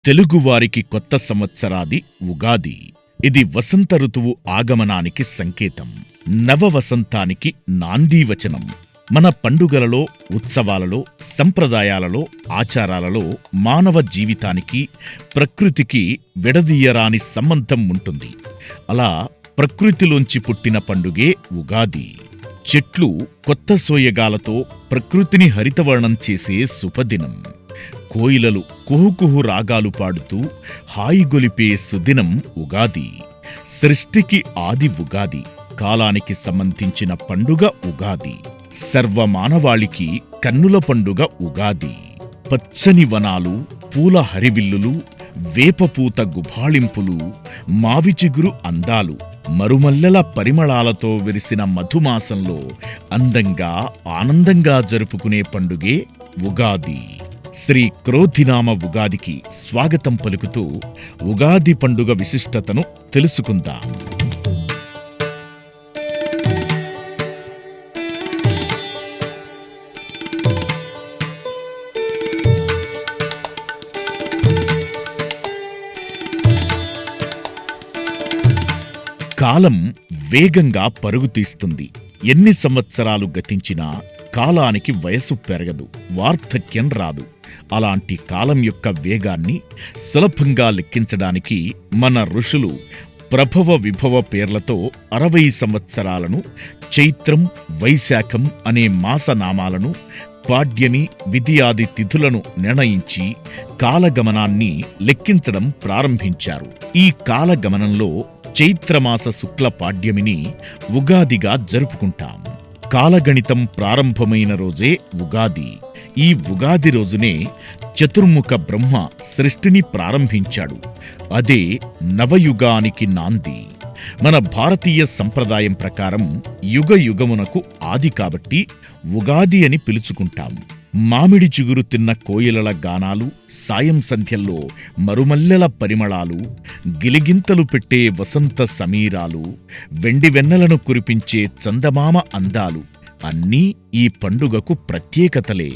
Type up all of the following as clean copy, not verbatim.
తెలుగువారికి కొత్త సంవత్సరాది ఉగాది. ఇది వసంత ఋతువు ఆగమనానికి సంకేతం, నవ వసంతానికి నాందీవచనం. మన పండుగలలో, ఉత్సవాలలో, సంప్రదాయాలలో, ఆచారాలలో మానవ జీవితానికి, ప్రకృతికి విడదీయరాని సంబంధం ఉంటుంది. అలా ప్రకృతిలోంచి పుట్టిన పండుగే ఉగాది. చెట్లు కొత్త సోయగాలతో ప్రకృతిని హరితవర్ణం చేసే శుభదినం. కోయిలలు కుహుకుహు రాగాలు పాడుతూ హాయిగొలిపే సుదినం ఉగాది. సృష్టికి ఆది ఉగాది, కాలానికి సంబంధించిన పండుగ ఉగాది. సర్వమానవాళికి కన్నుల పండుగ ఉగాది. పచ్చని వనాలు, పూల హరివిల్లులు, వేపపూత గుబాళింపులు, మావిచిగురు అందాలు, మరుమల్లెల పరిమళాలతో విరిసిన మధుమాసంలో అందంగా ఆనందంగా జరుపుకునే పండుగే ఉగాది. శ్రీ క్రోధినామ ఉగాదికి స్వాగతం పలుకుతూ ఉగాది పండుగ విశిష్టతను తెలుసుకుందాం. కాలం వేగంగా పరుగు తీస్తుంది. ఎన్ని సంవత్సరాలు గతించినా కాలానికి వయసు పెరగదు, వార్ధక్యం రాదు. అలాంటి కాలం యొక్క వేగాన్ని సులభంగా లెక్కించడానికి మన ఋషులు ప్రభవ విభవ పేర్లతో 60 సంవత్సరాలను, చైత్రం, వైశాఖం అనే మాసనామాలను, పాడ్యమి, విధియాది తిథులను నిర్ణయించి కాలగమనాన్ని లెక్కించడం ప్రారంభించారు. ఈ కాలగమనంలో చైత్రమాస శుక్ల పాడ్యమిని ఉగాదిగా జరుపుకుంటాం. కాలగణితం ప్రారంభమైన రోజే ఉగాది. ఈ ఉగాది రోజునే చతుర్ముఖ బ్రహ్మ సృష్టిని ప్రారంభించాడు. అదే నవయుగానికి నాంది. మన భారతీయ సంప్రదాయం ప్రకారం యుగ యుగమునకు ఆది కాబట్టి ఉగాది అని పిలుచుకుంటాం. మామిడి చిగురు తిన్న కోయిలల గానాలు, సాయం సంధ్యల్లో మరుమల్లెల పరిమళాలు, గిలిగింతలు పెట్టే వసంత సమీరాలు, వెండి వెన్నెలను కురిపించే చందమామ అందాలు అన్నీ ఈ పండుగకు ప్రత్యేకతలే.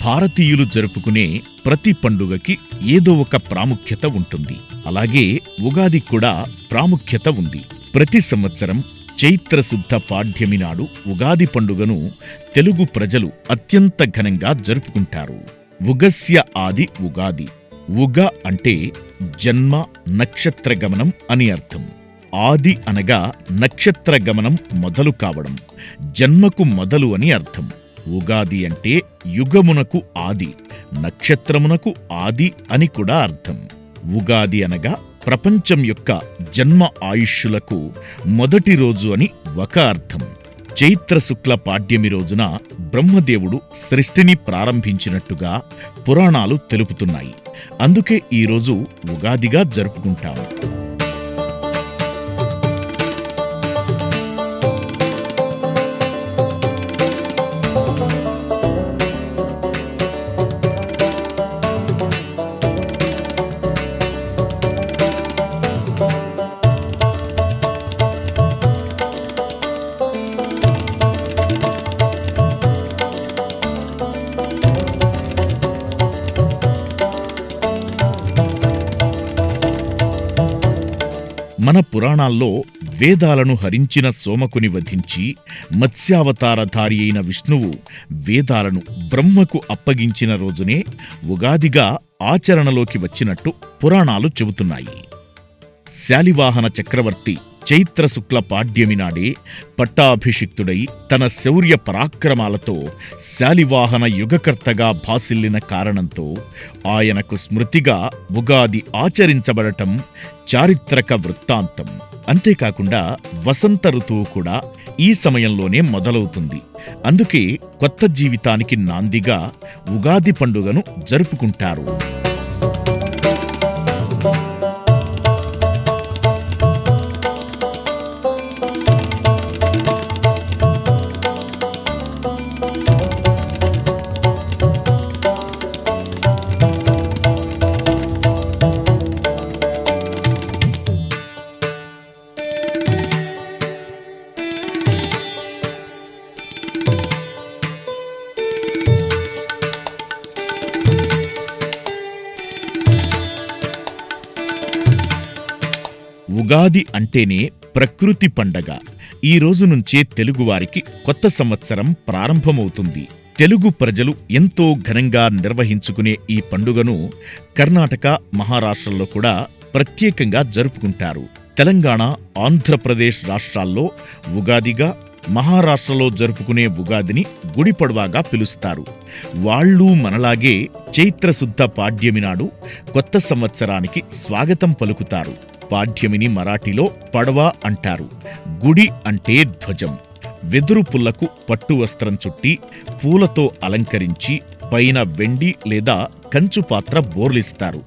భారతీయులు జరుపుకునే ప్రతి పండుగకి ఏదో ఒక ప్రాముఖ్యత ఉంటుంది. అలాగే ఉగాది కూడా ప్రాముఖ్యత ఉంది. ప్రతి సంవత్సరం చైత్రశుద్ధ పాడ్యమి నాడు ఉగాది పండుగను తెలుగు ప్రజలు అత్యంత ఘనంగా జరుపుకుంటారు. ఉగస్య ఆది ఉగాది. ఉగ అంటే జన్మ, నక్షత్ర గమనం అని అర్థం. ఆది అనగా నక్షత్ర గమనం మొదలు కావడం, జన్మకు మొదలు అని అర్థం. ఉగాది అంటే యుగమునకు ఆది, నక్షత్రమునకు ఆది అని కూడా అర్థం. ఉగాది అనగా ప్రపంచం యొక్క జన్మ ఆయుష్యులకు మొదటి రోజు అని ఒక అర్థం. చైత్ర శుక్ల పాడ్యమి రోజున బ్రహ్మదేవుడు సృష్టిని ప్రారంభించినట్టుగా పురాణాలు తెలుపుతున్నాయి. అందుకే ఈరోజు ఉగాదిగా జరుపుకుంటాం. మన పురాణాల్లో వేదాలను హరించిన సోమకుని వధించి మత్స్యావతారధారి అయిన విష్ణువు వేదాలను బ్రహ్మకు అప్పగించిన రోజునే ఉగాదిగా ఆచరణలోకి వచ్చినట్టు పురాణాలు చెబుతున్నాయి. శాలివాహన చక్రవర్తి చైత్ర శుక్ల పాడ్యమి నాడే పట్టాభిషిక్తుడై తన శౌర్య పరాక్రమాలతో శాలివాహన యుగకర్తగా భాసిల్లిన కారణంతో ఆయనకు స్మృతిగా ఉగాది ఆచరించబడటం చారిత్రక వృత్తాంతం. అంతేకాకుండా వసంత ఋతువు కూడా ఈ సమయంలోనే మొదలవుతుంది. అందుకే కొత్త జీవితానికి నాందిగా ఉగాది పండుగను జరుపుకుంటారు. ఉగాది అంటేనే ప్రకృతి పండగ. ఈ రోజు నుంచే తెలుగువారికి కొత్త సంవత్సరం ప్రారంభమవుతుంది. తెలుగు ప్రజలు ఎంతో ఘనంగా నిర్వహించుకునే ఈ పండుగను కర్ణాటక, మహారాష్ట్రల్లో కూడా ప్రత్యేకంగా జరుపుకుంటారు. తెలంగాణ, ఆంధ్రప్రదేశ్ రాష్ట్రాల్లో ఉగాదిగా, మహారాష్ట్రలో జరుపుకునే ఉగాదిని గుడిపడ్వాగా పిలుస్తారు. వాళ్ళు మనలాగే చైత్రశుద్ధ పాడ్యమి నాడు కొత్త సంవత్సరానికి స్వాగతం పలుకుతారు. పాడ్యమిని మరాఠీలో పడవా అంటారు. గుడి అంటే ధ్వజం. వెదురు పుల్లకు పట్టు వస్త్రం చుట్టి పూలతో అలంకరించి పైన వెండి లేదా కంచు పాత్ర బోర్లిస్తారు.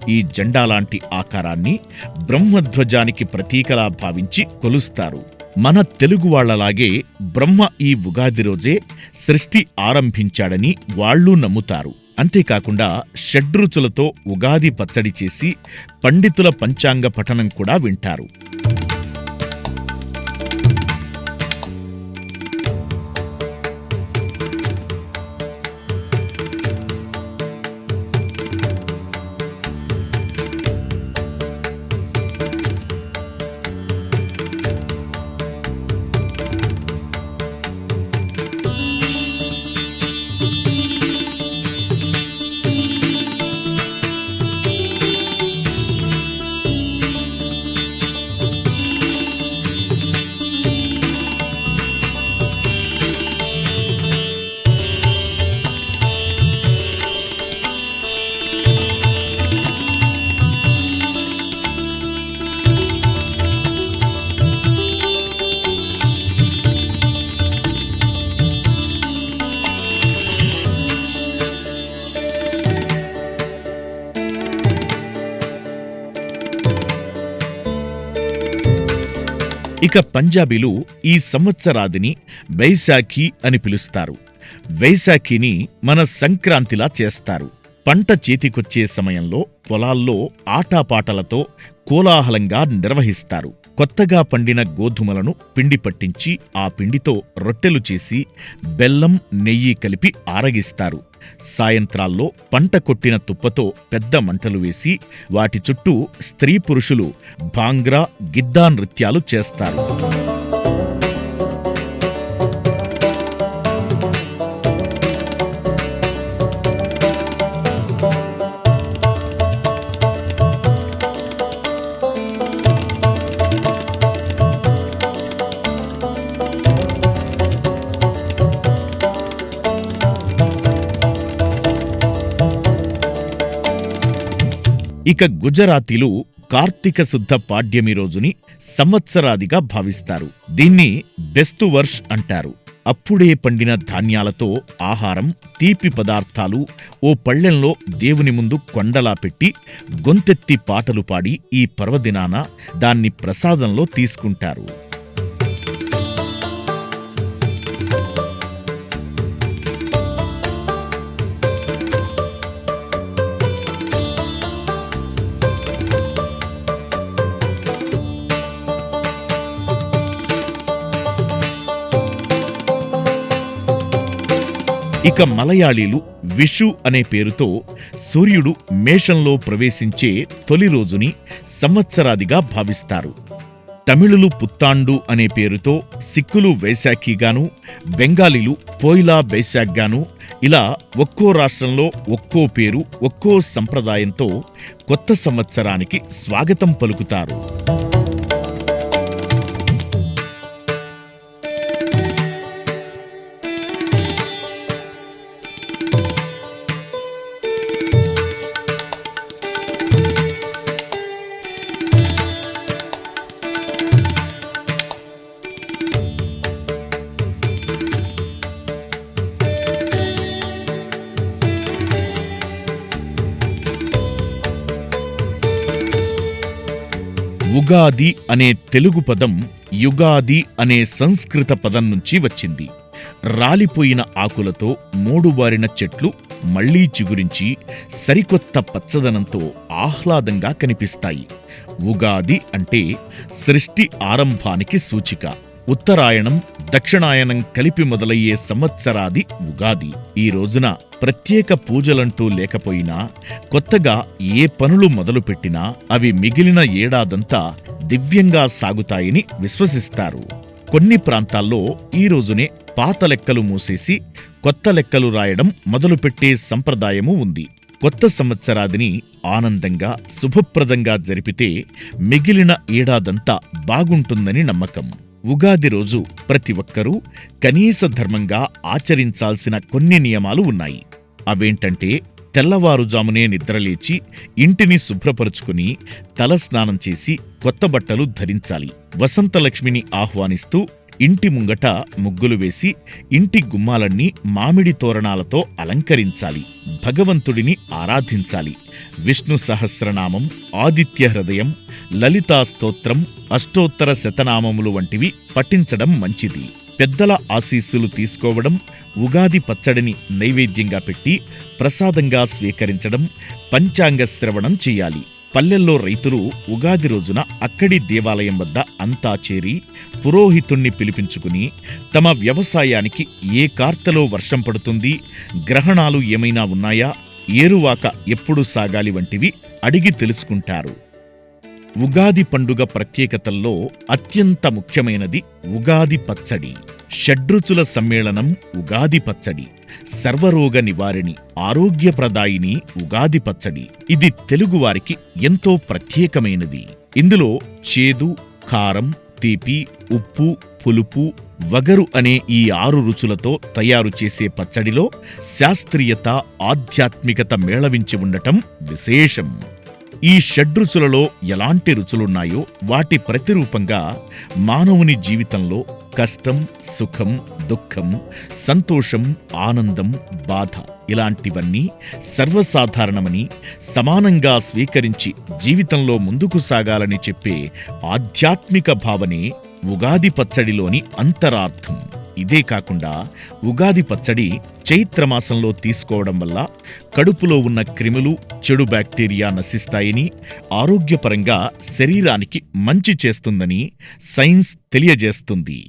ఈ జెండాలాంటి ఆకారాన్ని బ్రహ్మధ్వజానికి ప్రతీకలా భావించి కొలుస్తారు. మన తెలుగువాళ్లలాగే బ్రహ్మ ఈ ఉగాది రోజే సృష్టి ఆరంభించాడని వాళ్ళు నమ్ముతారు. అంతేకాకుండా షడ్రుచులతో ఉగాది పచ్చడి చేసి పండితుల పంచాంగ పఠనం కూడా వింటారు. ఇక పంజాబీలు ఈ సంవత్సరాదిని వైశాఖి అని పిలుస్తారు. వైశాఖిని మన సంక్రాంతిలా చేస్తారు. పంట చేతికొచ్చే సమయంలో పొలాల్లో ఆటాపాటలతో కోలాహలంగా నిర్వహిస్తారు. కొత్తగా పండిన గోధుమలను పిండి పట్టించి ఆ పిండితో రొట్టెలు చేసి బెల్లం, నెయ్యి కలిపి ఆరగిస్తారు. సాయంత్రాల్లో పంట కొట్టిన తుప్పతో పెద్ద మంటలు వేసి వాటి చుట్టూ స్త్రీ పురుషులు భాంగ్రా, గిద్దా నృత్యాలు చేస్తారు. ఇక గుజరాతీలు కార్తీక శుద్ధ పాడ్యమి రోజుని సంవత్సరాదిగా భావిస్తారు. దీన్ని బెస్తు వర్ష్ అంటారు. అప్పుడే పండిన ధాన్యాలతో ఆహారం, తీపి పదార్థాలు ఓ పళ్ళెంలో దేవుని ముందు కొండలా పెట్టి గొంతెత్తి పాటలు పాడి ఈ పర్వదినాన దాన్ని ప్రసాదంలో తీసుకుంటారు. ఇక మలయాళీలు విషు అనే పేరుతో సూర్యుడు మేషంలో ప్రవేశించే తొలి రోజుని సంవత్సరాదిగా భావిస్తారు. తమిళులు పుత్తాండు అనే పేరుతో, సిక్కులు వైశాఖిగాను, బెంగాలీలు పోయిలా బైశాఖ్గాను, ఇలా ఒక్కో రాష్ట్రంలో ఒక్కో పేరు, ఒక్కో సంప్రదాయంతో కొత్త సంవత్సరానికి స్వాగతం పలుకుతారు. ఉగాది అనే తెలుగు పదం యుగాది అనే సంస్కృత పదం నుంచి వచ్చింది. రాలిపోయిన ఆకులతో మూడుబారిన చెట్లు మళ్లీ చిగురించి సరికొత్త పచ్చదనంతో ఆహ్లాదంగా కనిపిస్తాయి. ఉగాది అంటే సృష్టి ఆరంభానికి సూచిక. ఉత్తరాయణం, దక్షిణాయనం కలిపి మొదలయ్యే సంవత్సరాది ఉగాది. ఈ రోజున ప్రత్యేక పూజలంటూ లేకపోయినా, కొత్తగా ఏ పనులు మొదలుపెట్టినా అవి మిగిలిన ఏడాదంతా దివ్యంగా సాగుతాయని విశ్వసిస్తారు. కొన్ని ప్రాంతాల్లో ఈ రోజునే పాత లెక్కలు మూసేసి కొత్త లెక్కలు రాయడం మొదలుపెట్టే సంప్రదాయమూ ఉంది. కొత్త సంవత్సరాదిని ఆనందంగా, శుభప్రదంగా జరిపితే మిగిలిన ఏడాదంతా బాగుంటుందని నమ్మకం. ఉగాది రోజు ప్రతి ఒక్కరూ కనీస ధర్మంగా ఆచరించాల్సిన కొన్ని నియమాలు ఉన్నాయి. అవేంటంటే, తెల్లవారుజామునే నిద్రలేచి ఇంటిని శుభ్రపరుచుకుని తలస్నానం చేసి కొత్త బట్టలు ధరించాలి. వసంతలక్ష్మిని ఆహ్వానిస్తూ ఇంటి ముంగట ముగ్గులు వేసి ఇంటి గుమ్మాలన్నీ మామిడి తోరణాలతో అలంకరించాలి. భగవంతుడిని ఆరాధించాలి. విష్ణు సహస్రనామం, ఆదిత్య హృదయం, లలితా స్తోత్రం, అష్టోత్తర శతనామములు వంటివి పఠించడం మంచిది. పెద్దల ఆశీస్సులు తీసుకోవడం, ఉగాది పచ్చడిని నైవేద్యంగా పెట్టి ప్రసాదంగా స్వీకరించడం, పంచాంగ శ్రవణం చెయ్యాలి. పల్లెల్లో రైతులు ఉగాది రోజున అక్కడి దేవాలయం వద్ద అంతా చేరి పురోహితుణ్ణి పిలిపించుకుని తమ వ్యవసాయానికి ఏ కార్తెలో వర్షం పడుతుంది, గ్రహణాలు ఏమైనా ఉన్నాయా, ఏరువాక ఎప్పుడు సాగాలి వంటివి అడిగి తెలుసుకుంటారు. ఉగాది పండుగ ప్రత్యేకతల్లో అత్యంత ముఖ్యమైనది ఉగాది పచ్చడి. షడ్రుచుల సమ్మేళనం ఉగాది పచ్చడి. సర్వరోగ నివారిణి, ఆరోగ్యప్రదాయిని ఉగాది పచ్చడి. ఇది తెలుగువారికి ఎంతో ప్రత్యేకమైనది. ఇందులో చేదు, కారం, తీపి, ఉప్పు, పులుపు, వగరు అనే ఈ 6 రుచులతో తయారు చేసే పచ్చడిలో శాస్త్రీయత, ఆధ్యాత్మికత మేళవించి ఉండటం విశేషం. ఈ షడ్రుచులలో ఎలాంటి రుచులున్నాయో వాటి ప్రతిరూపంగా మానవుని జీవితంలో కష్టం, సుఖం, దుఃఖం, సంతోషం, ఆనందం, బాధ ఇలాంటివన్నీ సర్వసాధారణమని, సమానంగా స్వీకరించి జీవితంలో ముందుకు సాగాలని చెప్పే ఆధ్యాత్మిక భావనే ఉగాది పచ్చడిలోని అంతరార్థం. ఇదే కాకుండా ఉగాది పచ్చడి చైత్రమాసంలో తీసుకోవడం వల్ల కడుపులో ఉన్న క్రిములు, చెడు బ్యాక్టీరియా నశిస్తాయని, ఆరోగ్యపరంగా శరీరానికి మంచి చేస్తుందని సైన్స్ తెలియజేస్తుంది.